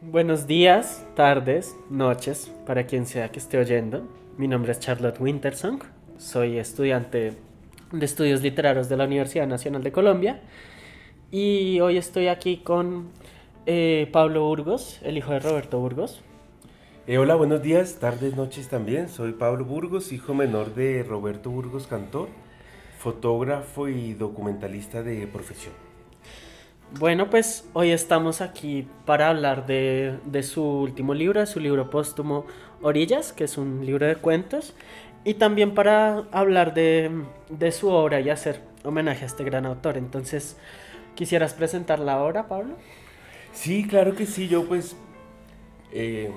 Buenos días, tardes, noches, para quien sea que esté oyendo. Mi nombre es Charlotte Wintersong, soy estudiante de estudios literarios de la Universidad Nacional de Colombia y hoy estoy aquí con Pablo Burgos, el hijo de Roberto Burgos. Hola, buenos días, tardes, noches también. Soy Pablo Burgos, hijo menor de Roberto Burgos Cantor, fotógrafo y documentalista de profesión. Bueno, pues hoy estamos aquí para hablar de su último libro, de su libro póstumo Orillas, que es un libro de cuentos, y también para hablar de su obra y hacer homenaje a este gran autor. Entonces, ¿quisieras presentar la obra, Pablo? Sí, claro que sí, yo eh,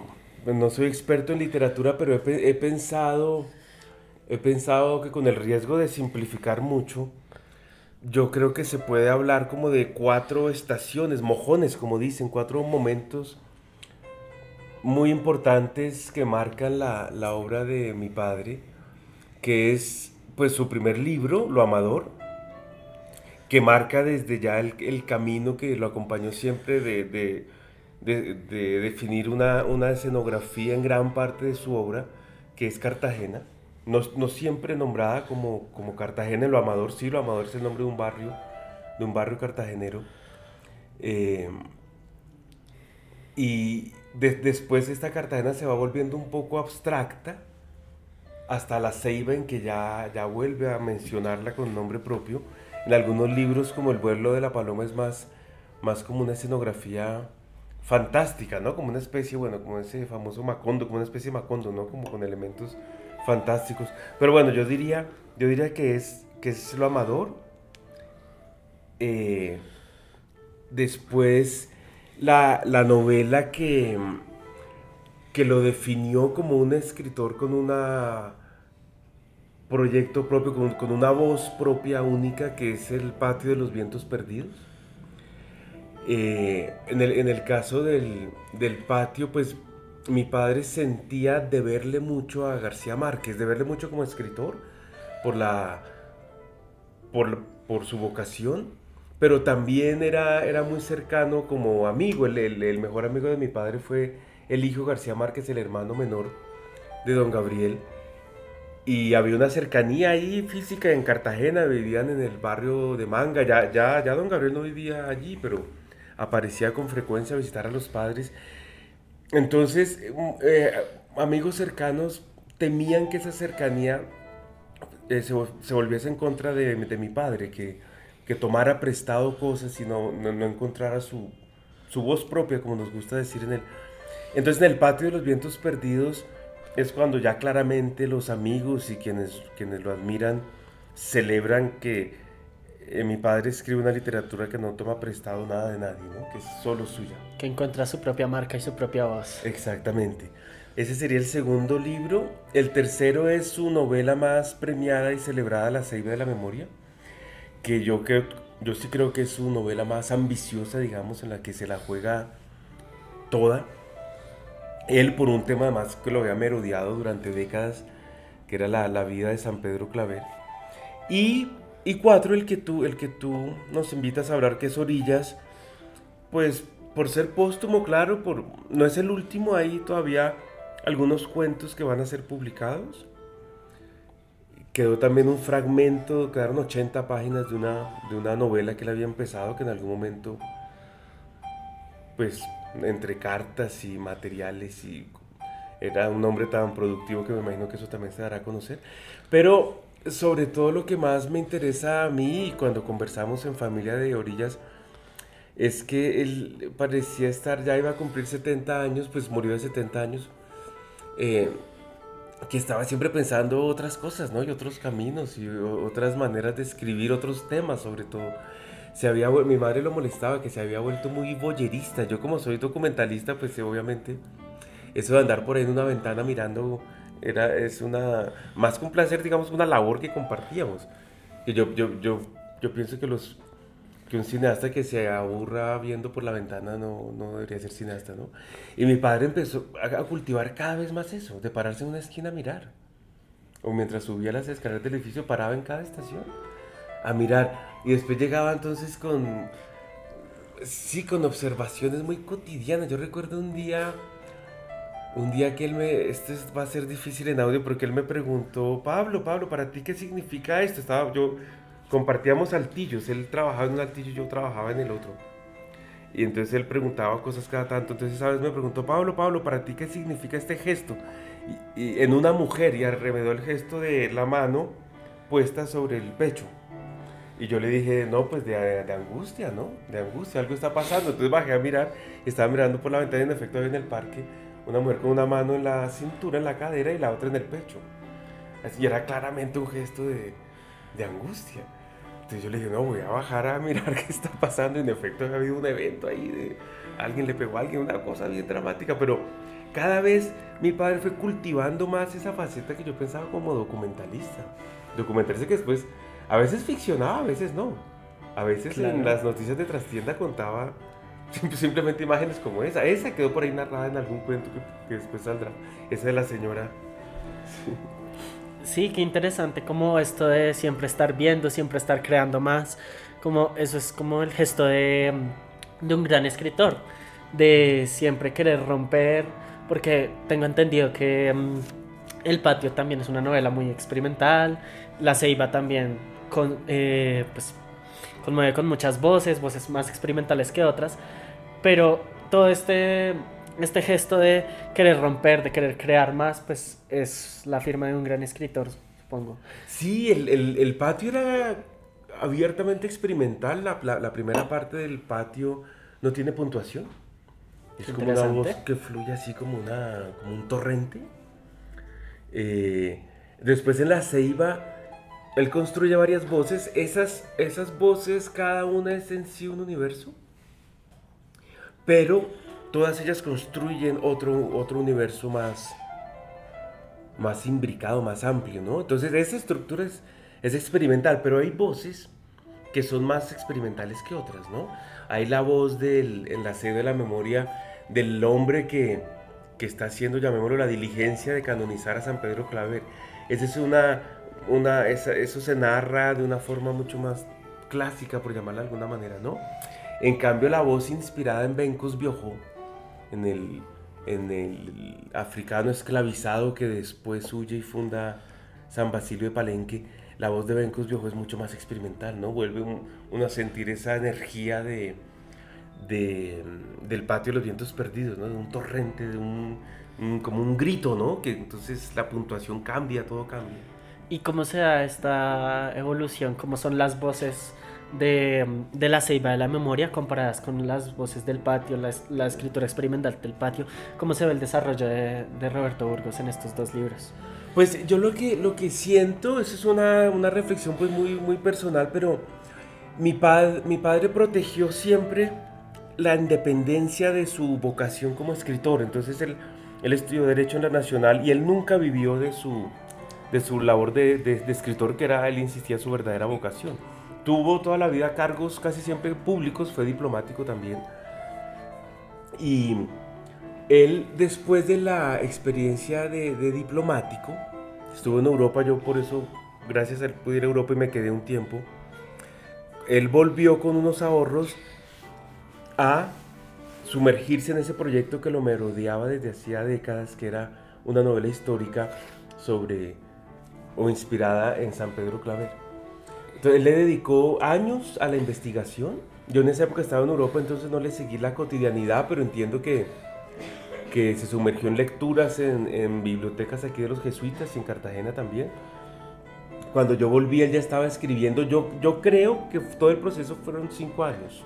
pues no soy experto en literatura, pero he pensado que con el riesgo de simplificar mucho, yo creo que se puede hablar como de cuatro estaciones, mojones, como dicen, cuatro momentos muy importantes que marcan la obra de mi padre, que es pues su primer libro, Lo Amador, que marca desde ya el camino que lo acompañó siempre de definir una escenografía en gran parte de su obra, que es Cartagena. No, no siempre nombrada como Cartagena, Lo Amador sí, Lo Amador es el nombre de un barrio cartagenero. Eh, Después esta Cartagena se va volviendo un poco abstracta hasta la Ceiba en que ya vuelve a mencionarla con nombre propio. En algunos libros como El vuelo de la paloma es más como una escenografía fantástica, ¿no? Como una especie, bueno, como ese famoso Macondo, como una especie de Macondo, ¿no? Como con elementos fantásticos. Pero bueno, yo diría que es lo amador. Eh, Después la novela que lo definió como un escritor con una proyecto propio, con una voz propia única, que es El patio de los vientos perdidos. En el caso del patio, pues mi padre sentía deberle mucho a García Márquez, deberle mucho como escritor por, la, por su vocación, pero también era muy cercano como amigo. El mejor amigo de mi padre fue el hijo García Márquez, el hermano menor de don Gabriel. Y había una cercanía ahí física en Cartagena, vivían en el barrio de Manga. Ya don Gabriel no vivía allí, pero aparecía con frecuencia a visitar a los padres. Entonces, amigos cercanos temían que esa cercanía se volviese en contra de mi padre, que tomara prestado cosas y no encontrara su voz propia, como nos gusta decir en él. Entonces, en el patio de los vientos perdidos es cuando ya claramente los amigos y quienes lo admiran celebran que mi padre escribe una literatura que no toma prestado nada de nadie, ¿no? Que es solo suya. Que encuentra su propia marca y su propia voz. Exactamente. Ese sería el segundo libro. El tercero es su novela más premiada y celebrada, La Ceiba de la Memoria, que yo sí creo que es su novela más ambiciosa, digamos, en la que se la juega toda. Él por un tema además que lo había merodeado durante décadas, que era la vida de San Pedro Claver. Y cuatro, el que tú nos invitas a hablar, que es Orillas, pues por ser póstumo, claro, no es el último, hay todavía algunos cuentos que van a ser publicados. Quedó también un fragmento, quedaron 80 páginas de una novela que él había empezado, que en algún momento, pues, entre cartas y materiales, y era un hombre tan productivo que me imagino que eso también se dará a conocer. Pero sobre todo lo que más me interesa a mí, y cuando conversamos en familia de Orillas, es que él parecía estar, ya iba a cumplir 70 años, pues murió de 70 años, eh, que estaba siempre pensando otras cosas, ¿no? Y otros caminos y otras maneras de escribir, otros temas sobre todo. Mi madre lo molestaba que se había vuelto muy boyerista. Yo como soy documentalista, pues obviamente eso de andar por ahí en una ventana mirando es más que un placer, digamos, una labor que compartíamos. Que yo pienso que un cineasta que se aburra viendo por la ventana no debería ser cineasta, ¿no? Y mi padre empezó a cultivar cada vez más eso, de pararse en una esquina a mirar. O mientras subía las escaleras del edificio, paraba en cada estación a mirar. Y después llegaba entonces con Sí, con observaciones muy cotidianas. Yo recuerdo un día que él me, va a ser difícil en audio porque él me preguntó, Pablo, Pablo, ¿para ti qué significa esto? Compartíamos altillos, él trabajaba en un altillo y yo trabajaba en el otro. Y entonces él preguntaba cosas cada tanto. Entonces esa vez me preguntó, Pablo, Pablo, ¿para ti qué significa este gesto? Y en una mujer, y arremedó el gesto de la mano puesta sobre el pecho. Y yo le dije, no, pues de angustia, ¿no? De angustia, algo está pasando. Entonces bajé a mirar, estaba mirando por la ventana y en efecto había en el parque una mujer con una mano en la cintura, en la cadera y la otra en el pecho. Así era claramente un gesto de angustia. Entonces yo le dije, no, voy a bajar a mirar qué está pasando. Y en efecto había habido un evento ahí de alguien le pegó a alguien, una cosa bien dramática. Pero cada vez mi padre fue cultivando más esa faceta que yo pensaba como documentalista. Documentarse que después a veces ficcionaba, a veces no. A veces Claro. en las noticias de trastienda contaba simplemente imágenes como esa. Esa quedó por ahí narrada en algún cuento que después saldrá. Esa de la señora. Sí, qué interesante como esto de siempre estar viendo, siempre estar creando más, como eso es como el gesto de un gran escritor, de siempre querer romper, porque tengo entendido que El Patio también es una novela muy experimental, La Ceiba también pues, conmueve con muchas voces, voces más experimentales que otras, pero todo este gesto de querer romper, de querer crear más, pues es la firma de un gran escritor, supongo. Sí, el patio era abiertamente experimental. La primera parte del patio no tiene puntuación. Es Qué como una voz interesante. que fluye así como un torrente. Después en la ceiba, él construye varias voces. Esas voces, cada una es en sí un universo. Pero todas ellas construyen otro universo más imbricado, más amplio, ¿no? Entonces esa estructura es experimental, pero hay voces que son más experimentales que otras, ¿no? Hay la voz en la sede de la memoria del hombre que está haciendo, llamémoslo, la diligencia de canonizar a San Pedro Claver. Esa es eso se narra de una forma mucho más clásica, por llamarla de alguna manera, ¿no? En cambio, la voz inspirada en Bencos Biojó, en el africano esclavizado que después huye y funda San Basilio de Palenque, la voz de Bencos Biojó es mucho más experimental, ¿no? Vuelve uno a sentir esa energía del patio de los vientos perdidos, ¿no? De un torrente, como un grito, ¿no? Que entonces la puntuación cambia, todo cambia. ¿Y cómo se da esta evolución? ¿Cómo son las voces de la ceiba de la memoria comparadas con las voces del patio, la escritura experimental del patio? ¿Cómo se ve el desarrollo de Roberto Burgos en estos dos libros? Pues yo lo que siento, eso es una reflexión pues muy, muy personal, pero mi padre protegió siempre la independencia de su vocación como escritor. Entonces él estudió Derecho en la Nacional y él nunca vivió de su labor de escritor, que era, él insistía, su verdadera vocación. Tuvo toda la vida cargos casi siempre públicos, fue diplomático también. Y él, después de la experiencia de diplomático, estuvo en Europa. Yo por eso, gracias a él, pude ir a Europa y me quedé un tiempo. Él volvió con unos ahorros a sumergirse en ese proyecto que lo merodeaba desde hacía décadas, que era una novela histórica sobre o inspirada en San Pedro Claver. Entonces él le dedicó años a la investigación. Yo en esa época estaba en Europa, entonces no le seguí la cotidianidad, pero entiendo que se sumergió en lecturas en bibliotecas aquí de los jesuitas y en Cartagena también. Cuando yo volví, él ya estaba escribiendo. Yo creo que todo el proceso fueron 5 años.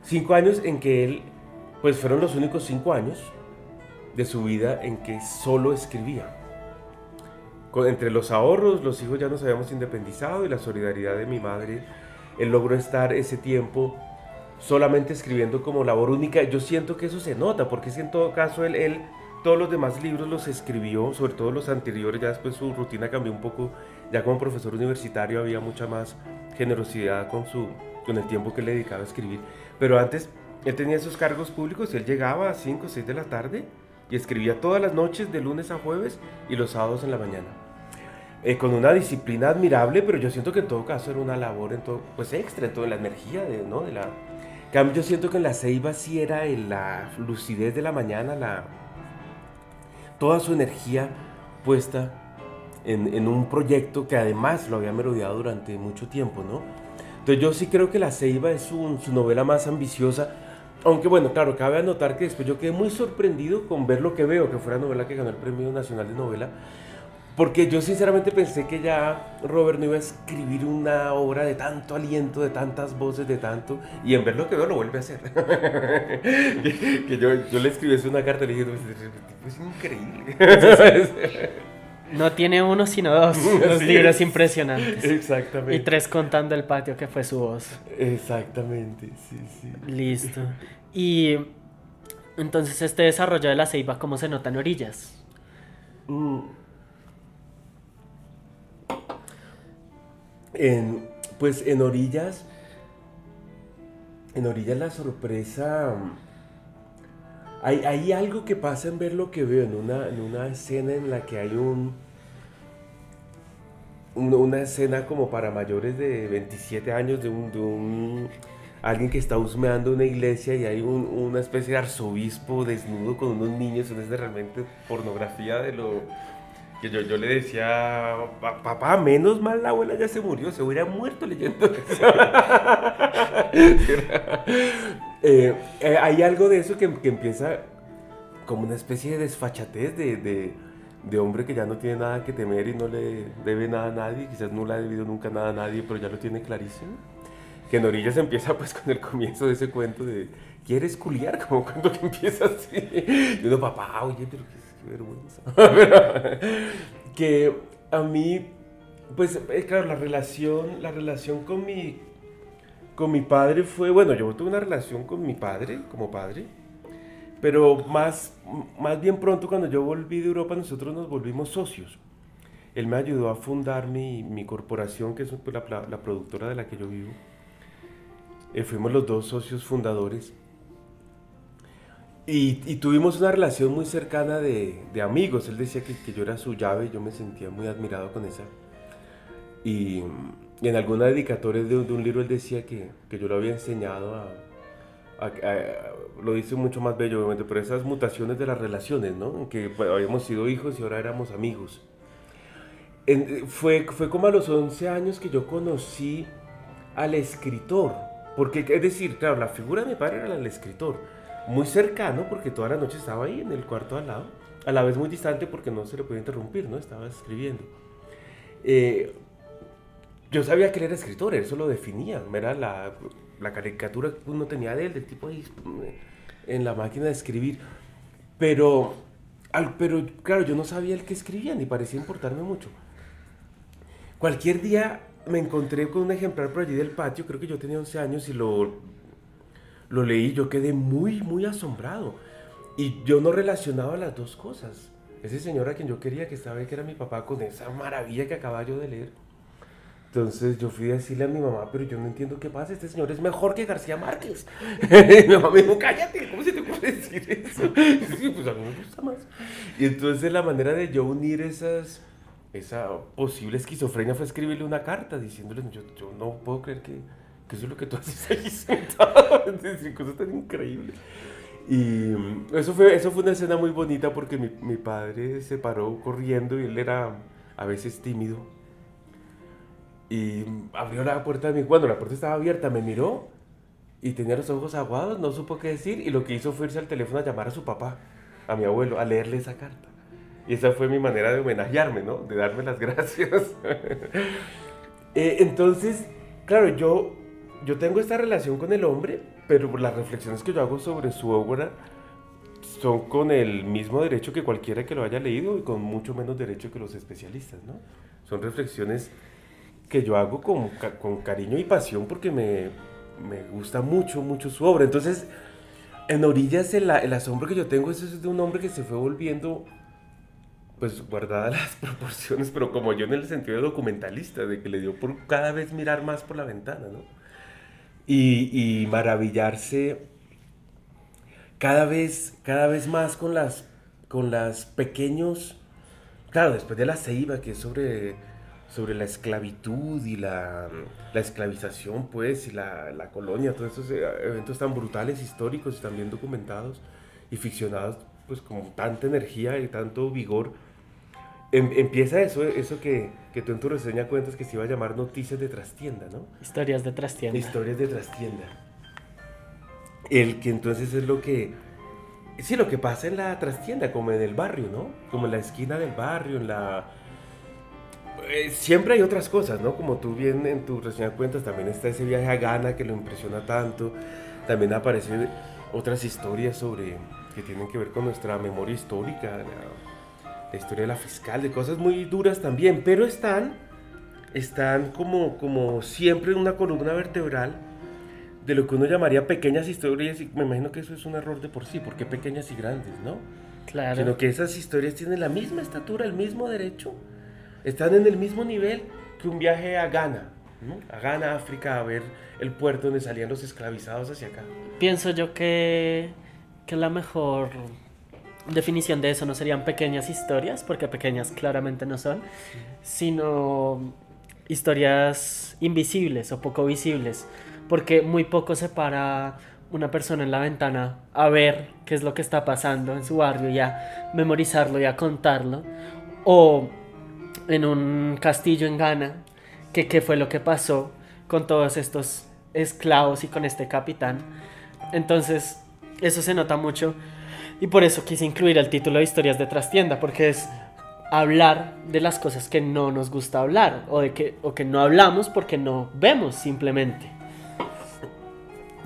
5 años en que él, pues fueron los únicos 5 años de su vida en que solo escribía. Entre los ahorros, los hijos ya nos habíamos independizado y la solidaridad de mi madre, él logró estar ese tiempo solamente escribiendo como labor única. Yo siento que eso se nota, porque es que en todo caso él todos los demás libros los escribió, sobre todo los anteriores. Ya después su rutina cambió un poco. Ya como profesor universitario había mucha más generosidad con el tiempo que le dedicaba a escribir. Pero antes él tenía esos cargos públicos y él llegaba a 5 o 6 de la tarde y escribía todas las noches de lunes a jueves y los sábados en la mañana. Con una disciplina admirable, pero yo siento que en todo caso era una labor pues extra, en toda la energía, ¿no? cambio, yo siento que en La Ceiba sí era la lucidez de la mañana, toda su energía puesta en un proyecto que además lo había merodeado durante mucho tiempo, ¿no? Entonces yo sí creo que La Ceiba es su novela más ambiciosa, aunque bueno, claro, cabe anotar que después yo quedé muy sorprendido con ver Lo que veo, que fue la novela que ganó el Premio Nacional de Novela, porque yo sinceramente pensé que ya Robert no iba a escribir una obra de tanto aliento, de tantas voces, de tanto, y en ver Lo que veo lo vuelve a hacer. que yo le escribí una carta y le dije, es increíble. No tiene uno, sino dos. Los libros impresionantes. Exactamente. Y 3 contando El patio, que fue su voz. Exactamente, sí, sí. Listo. Y entonces este desarrollo de La Ceiba, ¿cómo se nota en Orillas? Mm. Pues en Orillas la sorpresa, hay algo que pasa en ver Lo que veo, en una escena en la que hay una escena como para mayores de 27 años de alguien que está husmeando una iglesia y hay una especie de arzobispo desnudo con unos niños, es realmente pornografía de lo que yo le decía, papá, menos mal la abuela ya se murió, se hubiera muerto leyendo eso. Hay algo de eso que empieza como una especie de desfachatez de hombre que ya no tiene nada que temer y no le debe nada a nadie, quizás no le ha debido nunca nada a nadie, pero ya lo tiene clarísimo. Que en Orillas empieza pues con el comienzo de ese cuento de ¿quieres culiar? Como cuando que empieza así. Y uno, papá, oye, pero qué vergüenza. Que a mí, pues claro, la relación con mi padre fue, bueno, yo tuve una relación con mi padre, como padre, pero más bien pronto cuando yo volví de Europa nosotros nos volvimos socios. Él me ayudó a fundar mi corporación, que es pues, la productora de la que yo vivo. Fuimos los dos socios fundadores y tuvimos una relación muy cercana de amigos. Él decía que yo era su llave y yo me sentía muy admirado con esa. Y en alguna dedicatoria de un libro él decía que yo lo había enseñado lo dice mucho más bello obviamente, pero esas mutaciones de las relaciones, ¿no? En que pues, habíamos sido hijos y ahora éramos amigos. Fue como a los 11 años que yo conocí al escritor. Porque, es decir, claro, la figura de mi padre era el escritor. Muy cercano, porque toda la noche estaba ahí en el cuarto al lado. A la vez muy distante porque no se le podía interrumpir, ¿no? Estaba escribiendo. Yo sabía que él era escritor, eso lo definía. Era la caricatura que uno tenía de él, del tipo ahí en la máquina de escribir. Pero claro, yo no sabía el que escribía, ni parecía importarme mucho. Cualquier día me encontré con un ejemplar por allí del patio, creo que yo tenía 11 años y lo leí, yo quedé muy, muy asombrado. Y yo no relacionaba las dos cosas. Ese señor a quien yo quería, que estaba ahí, que era mi papá, con esa maravilla que acababa yo de leer. Entonces yo fui a decirle a mi mamá, pero yo no entiendo qué pasa, este señor es mejor que García Márquez. Y mi mamá me dijo, cállate, ¿cómo se te ocurre decir eso? Sí, pues a mí me gusta más. Y entonces la manera de yo unir esa posible esquizofrenia fue escribirle una carta diciéndole, yo no puedo creer que eso es lo que tú haces ahí sentado. Es decir, cosa tan increíble. Y eso fue una escena muy bonita porque mi padre se paró corriendo y él era a veces tímido. Y abrió la puerta de cuando la puerta estaba abierta, me miró y tenía los ojos aguados, no supo qué decir y lo que hizo fue irse al teléfono a llamar a su papá, a mi abuelo, a leerle esa carta. Y esa fue mi manera de homenajearme, ¿no? De darme las gracias. Entonces, claro, yo tengo esta relación con el hombre, pero las reflexiones que yo hago sobre su obra son con el mismo derecho que cualquiera que lo haya leído y con mucho menos derecho que los especialistas, ¿no? Son reflexiones que yo hago con cariño y pasión porque me gusta mucho, mucho su obra. Entonces, en Orillas el asombro que yo tengo es de un hombre que se fue volviendo, pues guardadas las proporciones, pero como yo en el sentido de documentalista, de que le dio por cada vez mirar más por la ventana, ¿no? Y maravillarse cada vez más con las pequeños, claro, después de La Ceiba, que es sobre la esclavitud y la esclavización, pues, y la colonia, todos esos eventos tan brutales, históricos y también documentados y ficcionados, pues, con tanta energía y tanto vigor. Empieza eso que tú en tu reseña cuentas que se iba a llamar Noticias de Trastienda, ¿no? Historias de trastienda. Historias de Trastienda. El que entonces es lo que... Sí, lo que pasa en la trastienda, como en el barrio, ¿no? Como en la esquina del barrio, en la... siempre hay otras cosas, ¿no? Como tú bien en tu reseña cuentas, también está ese viaje a Ghana que lo impresiona tanto. También aparecen otras historias sobre... que tienen que ver con nuestra memoria histórica, la historia de la fiscal, de cosas muy duras también, pero están como siempre en una columna vertebral de lo que uno llamaría pequeñas historias, y me imagino que eso es un error de por sí, porque pequeñas y grandes, ¿no? Claro. Sino que esas historias tienen la misma estatura, el mismo derecho, están en el mismo nivel que un viaje a Ghana, ¿no? A Ghana, África, a ver el puerto donde salían los esclavizados hacia acá. Pienso yo que la mejor definición de eso no serían pequeñas historias, porque pequeñas claramente no son, sino historias invisibles o poco visibles, porque muy poco se para una persona en la ventana a ver qué es lo que está pasando en su barrio y a memorizarlo y a contarlo, o en un castillo en Ghana, que qué fue lo que pasó con todos estos esclavos y con este capitán. Entonces eso se nota mucho y por eso quise incluir el título de Historias de Trastienda, porque es hablar de las cosas que no nos gusta hablar o que no hablamos porque no vemos simplemente.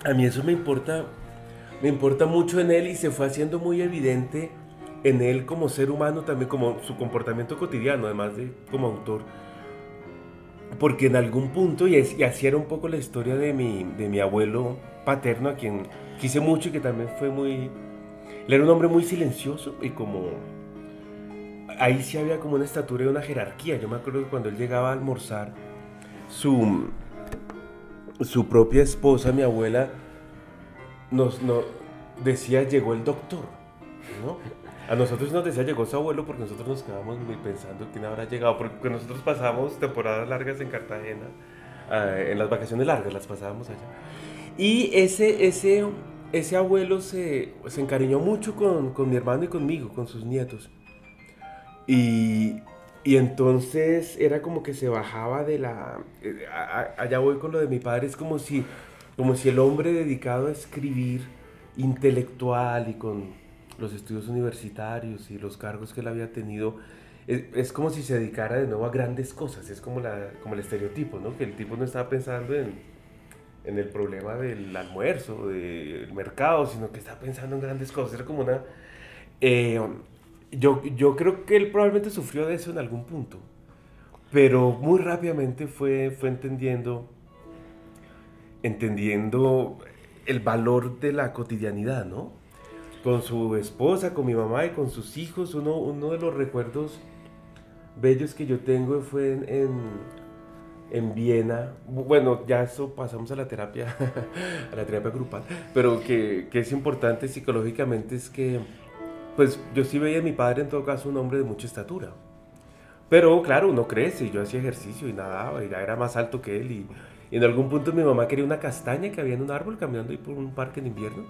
A mí eso me importa mucho en él y se fue haciendo muy evidente en él como ser humano, también como su comportamiento cotidiano, además de como autor. Porque en algún punto, y así era un poco la historia de mi abuelo paterno, a quien quise mucho y que también fue muy... Él era un hombre muy silencioso y como... Ahí sí había como una estatura y una jerarquía. Yo me acuerdo que cuando él llegaba a almorzar, su propia esposa, mi abuela, nos decía, llegó el doctor, ¿no? A nosotros nos decía, llegó su abuelo, porque nosotros nos quedábamos pensando quién habrá llegado, porque nosotros pasábamos temporadas largas en Cartagena, en las vacaciones largas las pasábamos allá. Y ese abuelo se encariñó mucho con mi hermano y conmigo, con sus nietos. Y entonces era como que se bajaba de la... allá voy con lo de mi padre, es como si el hombre dedicado a escribir, intelectual y con los estudios universitarios y los cargos que él había tenido, es como si se dedicara de nuevo a grandes cosas, es como el estereotipo, ¿no? Que el tipo no estaba pensando en el problema del almuerzo, del mercado, sino que estaba pensando en grandes cosas, era como una... Yo creo que él probablemente sufrió de eso en algún punto, pero muy rápidamente fue entendiendo el valor de la cotidianidad, ¿no? Con su esposa, con mi mamá y con sus hijos. Uno de los recuerdos bellos que yo tengo fue en Viena. Bueno, ya eso pasamos a la terapia grupal, pero que es importante psicológicamente es que, pues yo sí veía a mi padre en todo caso un hombre de mucha estatura. Pero claro, uno crece y yo hacía ejercicio y nadaba y ya era más alto que él y en algún punto mi mamá quería una castaña que había en un árbol caminando ahí por un parque en invierno.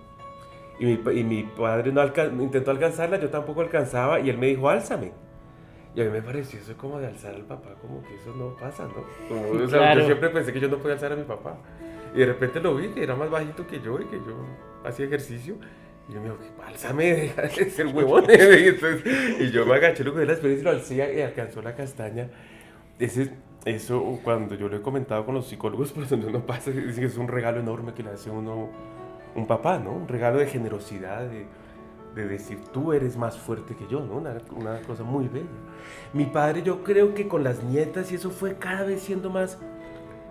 Y mi padre intentó alcanzarla, yo tampoco alcanzaba y él me dijo, álzame. Y a mí me pareció eso como de alzar al papá, como que eso no pasa, ¿no? Como, o sea, Claro. yo siempre pensé que yo no podía alzar a mi papá. Y de repente lo vi, que era más bajito que yo y que yo hacía ejercicio. Y yo me dijo, álzame, deja de ser huevón. Y yo me agaché, lo que de la experiencia, lo alcé y alcanzó la castaña. Eso cuando yo lo he comentado con los psicólogos, por donde uno pasa, dicen que es un regalo enorme que le hace uno un papá, ¿no? Un regalo de generosidad, de decir, tú eres más fuerte que yo, ¿no? Una cosa muy bella. Mi padre, yo creo que con las nietas y eso fue cada vez siendo más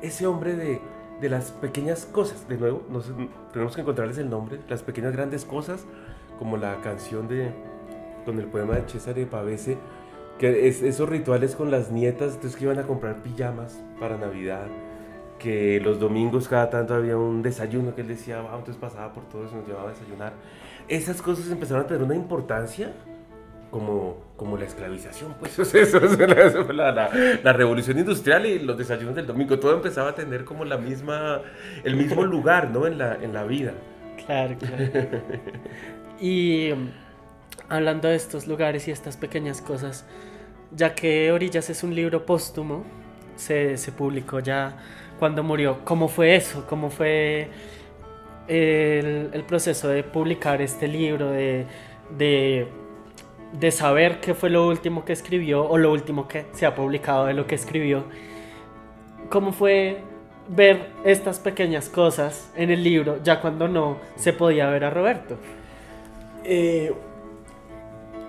ese hombre de las pequeñas cosas. De nuevo, no sé, tenemos que encontrarles el nombre, las pequeñas grandes cosas, como la canción con el poema de Cesare Pavese, que es esos rituales con las nietas, entonces que iban a comprar pijamas para Navidad, que los domingos cada tanto había un desayuno que él decía, wow, entonces pasaba por todo eso y nos llevaba a desayunar. Esas cosas empezaron a tener una importancia como la esclavización, pues eso fue la revolución industrial y los desayunos del domingo, todo empezaba a tener como el mismo lugar, ¿no? En la vida. Claro, claro. Y hablando de estos lugares y estas pequeñas cosas, ya que Orillas es un libro póstumo, se publicó ya cuando murió. ¿Cómo fue eso? ¿Cómo fue el proceso de publicar este libro, de, de saber qué fue lo último que escribió o lo último que se ha publicado de lo que escribió? ¿Cómo fue ver estas pequeñas cosas en el libro ya cuando no se podía ver a Roberto?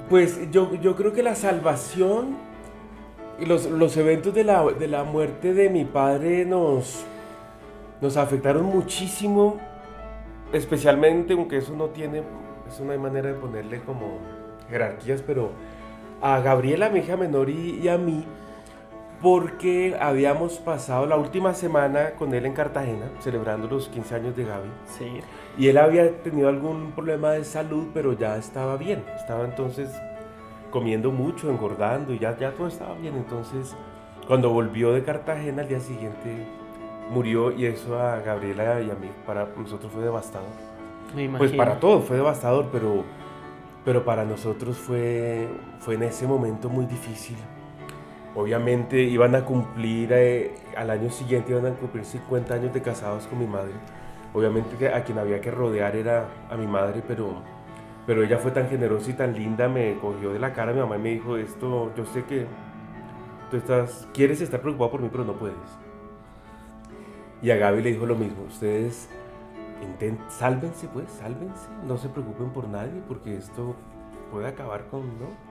Pues yo creo que la salvación y los eventos de la muerte de mi padre nos afectaron muchísimo, especialmente, aunque eso no hay manera de ponerle como jerarquías, pero a Gabriela, mi hija menor, y a mí, porque habíamos pasado la última semana con él en Cartagena, celebrando los 15 años de Gaby. Sí. Y él había tenido algún problema de salud, pero ya estaba bien. Estaba entonces comiendo mucho, engordando, y ya todo estaba bien. Entonces, cuando volvió de Cartagena, al día siguiente murió, y eso a Gabriela y a mí, para nosotros fue devastador. Me imagino. Pues para todos fue devastador, pero para nosotros fue en ese momento muy difícil. Obviamente iban a cumplir, al año siguiente iban a cumplir 50 años de casados con mi madre. Obviamente que a quien había que rodear era a mi madre, pero ella fue tan generosa y tan linda, me cogió de la cara mi mamá y me dijo, esto, yo sé que tú quieres estar preocupado por mí, pero no puedes. Y a Gaby le dijo lo mismo, ustedes sálvense, no se preocupen por nadie, porque esto puede acabar con, ¿no?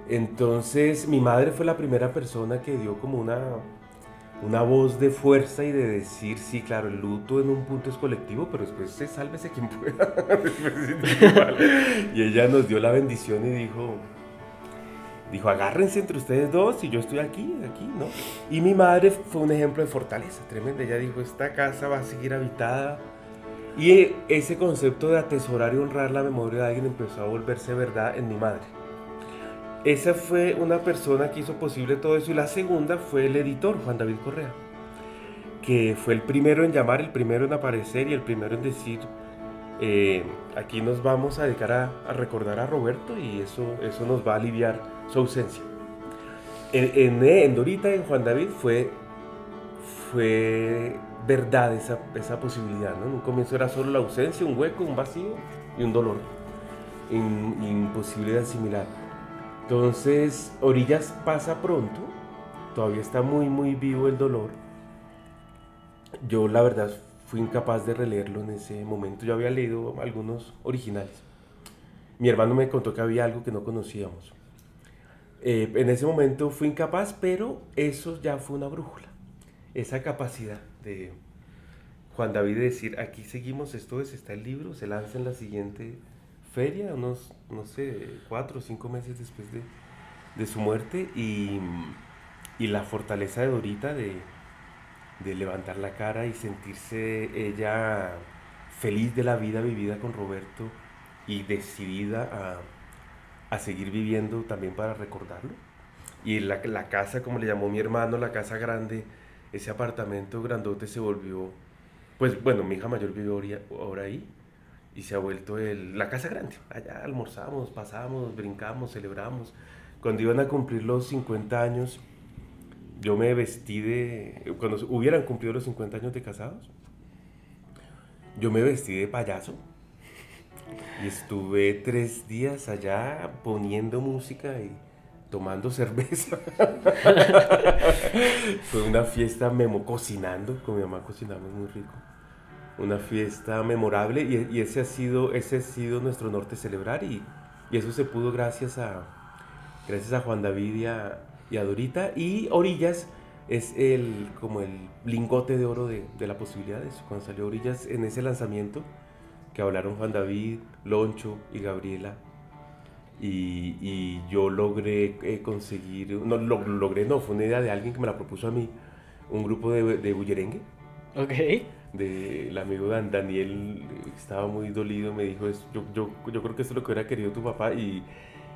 Entonces mi madre fue la primera persona que dio como una voz de fuerza y de decir, sí, claro, el luto en un punto es colectivo, pero después sálvese quien pueda. Y ella nos dio la bendición y dijo, agárrense entre ustedes dos y yo estoy aquí, ¿no? Y mi madre fue un ejemplo de fortaleza tremenda. Ella dijo, esta casa va a seguir habitada. Y ese concepto de atesorar y honrar la memoria de alguien empezó a volverse verdad en mi madre. Esa fue una persona que hizo posible todo eso. Y la segunda fue el editor, Juan David Correa, que fue el primero en llamar, el primero en aparecer y el primero en decir, aquí nos vamos a dedicar a recordar a Roberto, y eso nos va a aliviar su ausencia. En Dorita, en Juan David, fue verdad esa posibilidad, ¿no? En un comienzo era solo la ausencia, un hueco, un vacío y un dolor imposible de asimilar. Entonces, Orillas pasa pronto, todavía está muy muy vivo el dolor. Yo la verdad fui incapaz de releerlo en ese momento. Yo había leído algunos originales. Mi hermano me contó que había algo que no conocíamos. En ese momento fui incapaz, pero eso ya fue una brújula. Esa capacidad de Juan David de decir, aquí seguimos, está el libro, se lanza en la siguiente feria, unos, no sé, 4 o 5 meses después de su muerte, y la fortaleza de Dorita de levantar la cara y sentirse ella feliz de la vida vivida con Roberto y decidida a seguir viviendo también para recordarlo. Y la casa, como le llamó mi hermano, la casa grande, ese apartamento grandote se volvió, pues bueno, mi hija mayor vive ahora ahí, y se ha vuelto la casa grande. Allá almorzamos, pasamos, brincamos, celebramos. Cuando iban a cumplir los 50 años, yo me vestí cuando hubieran cumplido los 50 años de casados, yo me vestí de payaso y estuve 3 días allá poniendo música y tomando cerveza. Fue una fiesta cocinando, con mi mamá cocinamos muy rico. Una fiesta memorable, y ese ha sido nuestro norte, celebrar, y eso se pudo gracias a Juan David y a Dorita. Y Orillas es como el lingote de oro de la posibilidad de eso. Cuando salió Orillas en ese lanzamiento, que hablaron Juan David, Loncho y Gabriela, y yo logré conseguir, no, fue una idea de alguien que me la propuso a mí, un grupo de bullerengue. Ok. Del amigo Daniel, estaba muy dolido, me dijo, yo creo que esto es lo que hubiera querido tu papá, y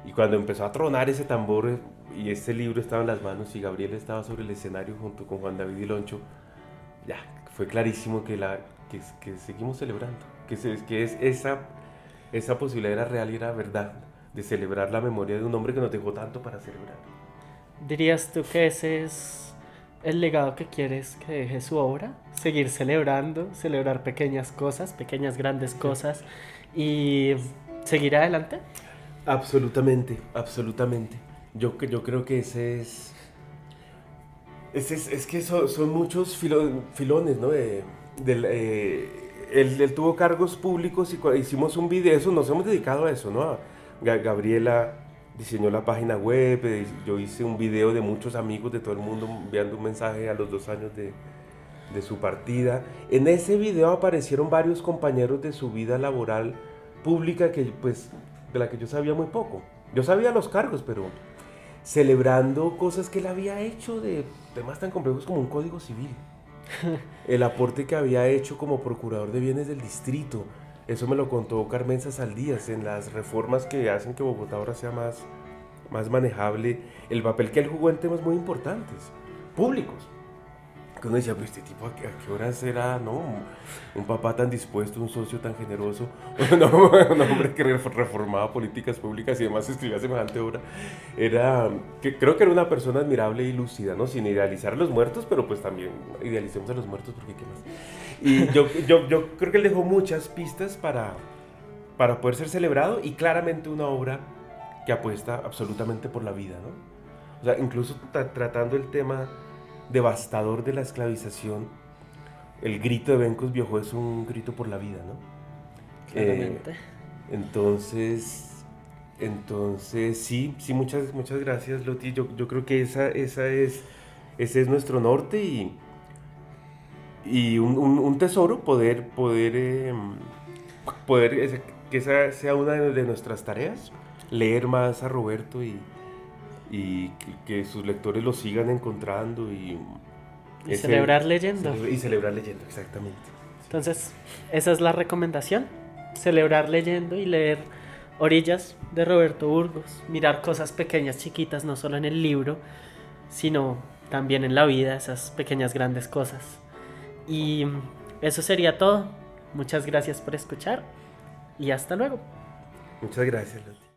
Y cuando empezó a tronar ese tambor y este libro estaba en las manos y Gabriela estaba sobre el escenario junto con Juan David y Loncho, ya fue clarísimo que seguimos celebrando, que es esa posibilidad era real y era verdad, de celebrar la memoria de un hombre que nos dejó tanto para celebrar. ¿Dirías tú que ese es el legado que quieres que deje su obra? Seguir celebrando, celebrar pequeñas cosas, pequeñas grandes cosas y seguir adelante. Absolutamente, absolutamente. Yo creo que es que son muchos filones, ¿no? Él tuvo cargos públicos y hicimos un video, eso, nos hemos dedicado a eso, ¿no? Gabriela diseñó la página web, yo hice un video de muchos amigos de todo el mundo enviando un mensaje a los 2 años de su partida. En ese video aparecieron varios compañeros de su vida laboral pública que, pues, de la que yo sabía muy poco. Yo sabía los cargos, pero celebrando cosas que él había hecho de temas tan complejos como un código civil. El aporte que había hecho como procurador de bienes del distrito. Eso me lo contó Carmen Saldías en las reformas que hacen que Bogotá ahora sea más manejable. El papel que él jugó en temas muy importantes, públicos. Que uno decía, pero este tipo, ¿a qué horas era? ¿No? Un papá tan dispuesto, un socio tan generoso, un hombre que reformaba políticas públicas y además escribía semejante obra. Creo que era una persona admirable y lúcida, ¿no? Sin idealizar a los muertos, pero pues también idealicemos a los muertos porque qué más. Y yo creo que él dejó muchas pistas para poder ser celebrado y claramente una obra que apuesta absolutamente por la vida, ¿no? O sea, incluso tratando el tema devastador de la esclavización, el grito de Bencos Viejo es un grito por la vida, ¿no? Claramente. Entonces sí, muchas gracias, Loti. Yo creo que ese es nuestro norte y un tesoro poder que esa sea una de nuestras tareas, leer más a Roberto y que sus lectores lo sigan encontrando y celebrar leyendo. Y celebrar leyendo, exactamente. Entonces, esa es la recomendación. Celebrar leyendo y leer Orillas de Roberto Burgos. Mirar cosas pequeñas, chiquitas, no solo en el libro, sino también en la vida, esas pequeñas, grandes cosas. Y eso sería todo. Muchas gracias por escuchar y hasta luego. Muchas gracias, Loti.